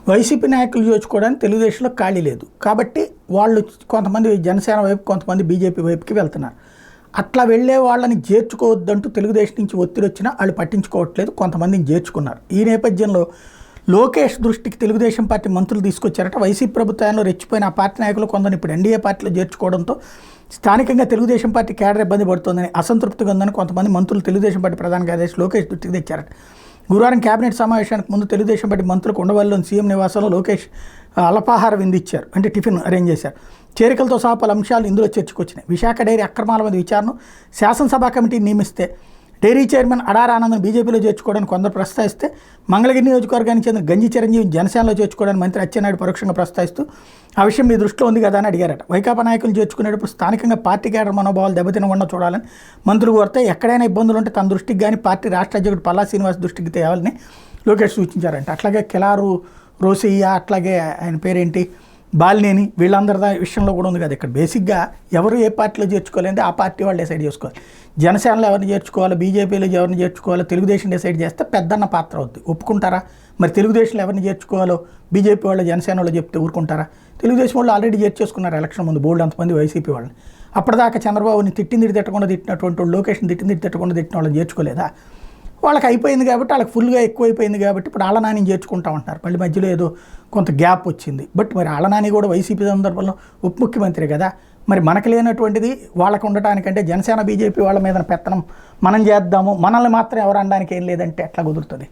YCP నాయకులు చేర్చుకోవడానికి తెలుగుదేశంలో ఖాళీ లేదు కాబట్టి వాళ్ళు కొంతమంది జనసేన వైపు కొంతమంది బీజేపీ వైపుకి వెళ్తున్నారు. అట్లా వెళ్ళే వాళ్ళని చేర్చుకోవద్దంటూ తెలుగుదేశం నుంచి ఒత్తిడి వచ్చినా వాళ్ళు పట్టించుకోవట్లేదు, కొంతమందిని చేర్చుకున్నారు. ఈ నేపథ్యంలో లోకేష్ దృష్టికి తెలుగుదేశం పార్టీ మంత్రులు తీసుకొచ్చారట. వైసీపీ ప్రభుత్వంలో రెచ్చిపోయిన ఆ పార్టీ నాయకులు కొందరు ఇప్పుడు ఎన్డీఏ పార్టీలో చేర్చుకోవడంతో స్థానికంగా తెలుగుదేశం పార్టీ కేడర్ ఇబ్బంది పడుతోందని, అసంతృప్తిగా ఉందని కొంతమంది మంత్రులు తెలుగుదేశం పార్టీ ప్రధాన కార్యదర్శి లోకేష్ దృష్టికి తెచ్చారట. గురువారం కేబినెట్ సమావేశానికి ముందు తెలుగుదేశం పార్టీ మంత్రులకు ఉండవల్లిలోని సీఎం నివాసంలో లోకేష్ అల్పాహార విందిచ్చారు, అంటే టిఫిన్ అరేంజ్ చేశారు. చేరికలతో సహా పలు అంశాలు ఇందులో చర్చకొచ్చినాయి. విశాఖ డైరీ అక్రమాల మీద విచారణ, శాసనసభ కమిటీని నియమిస్తే డైరీ చైర్మన్ అడార్ ఆనందం బీజేపీలో చేర్చుకోవడానికి కొందరు ప్రస్తావిస్తే, మంగళగిరి నియోజకవర్గానికి చెందిన గంజి చిరంజీవి జనసేనలో చేర్చుకోవడానికి మంత్రి అచ్చెన్నాయుడు పరోక్షంగా ప్రస్తావిస్తూ ఆ విషయం మీ దృష్టిలో ఉంది కదా అని అడిగారట. వైకాపా నాయకులు చేర్చుకునేటప్పుడు స్థానికంగా పార్టీ కేడర్ మనోభావాలు దెబ్బతినకుండా చూడాలని మంత్రులు కోరితే, ఎక్కడైనా ఇబ్బందులు ఉంటే తన దృష్టికి కానీ పార్టీ రాష్ట్ర అధ్యక్షుడు పల్లా శ్రీనివాస్ దృష్టికి తేవాలని లోకేష్ సూచించారంట. అట్లాగే కిలారు రోసయ్య, అట్లాగే ఆయన పేరేంటి బాలినేని, వీళ్ళందరి విషయంలో కూడా ఉంది కదా. ఇక్కడ బేసిక్గా ఎవరు ఏ పార్టీలో చేర్చుకోవాలంటే ఆ పార్టీ వాళ్ళు డిసైడ్ చేసుకోవాలి. జనసేనలో ఎవరిని చేర్చుకోవాలో, బీజేపీలో ఎవరిని చేర్చుకోవాలో తెలుగుదేశం డిసైడ్ చేస్తే పెద్దన్న పాత్ర అవుద్ది. ఒప్పుకుంటారా? మరి తెలుగుదేశంలో ఎవరిని చేర్చుకోవాలో బీజేపీ వాళ్ళు జనసేన వాళ్ళు చెప్తే ఊరుకుంటారా? తెలుగుదేశం వాళ్ళు ఆల్రెడీ చేర్చేసుకున్నారు ఎలక్షన్ ముందు బోల్డ్ అంతమంది వైసీపీ వాళ్ళని. అప్పటిదాకా చంద్రబాబుని తిట్టకుండా తిట్టినటువంటి వాళ్ళు, లోకేష్ని తిట్టకుండా తిట్టిన వాళ్ళని చేర్చుకోలేదా? వాళ్ళకి అయిపోయింది కాబట్టి, వాళ్ళకి ఫుల్గా ఎక్కువైపోయింది కాబట్టి ఇప్పుడు ఆళ్ళ నాని చేర్చుకుంటామంటారు. మళ్ళీ మధ్యలో ఏదో కొంత గ్యాప్ వచ్చింది. బట్ మరి ఆళ్ళ నాని కూడా వైసీపీ సందర్భంలో ఉప ముఖ్యమంత్రి కదా. మరి మనకు లేనటువంటిది వాళ్ళకు ఉండటానికంటే జనసేన బీజేపీ వాళ్ళ మీద పెత్తనం మనం చేద్దాము, మనల్ని మాత్రం ఎవరు అనడానికి ఏం లేదంటే ఎట్లా కుదురుతుంది?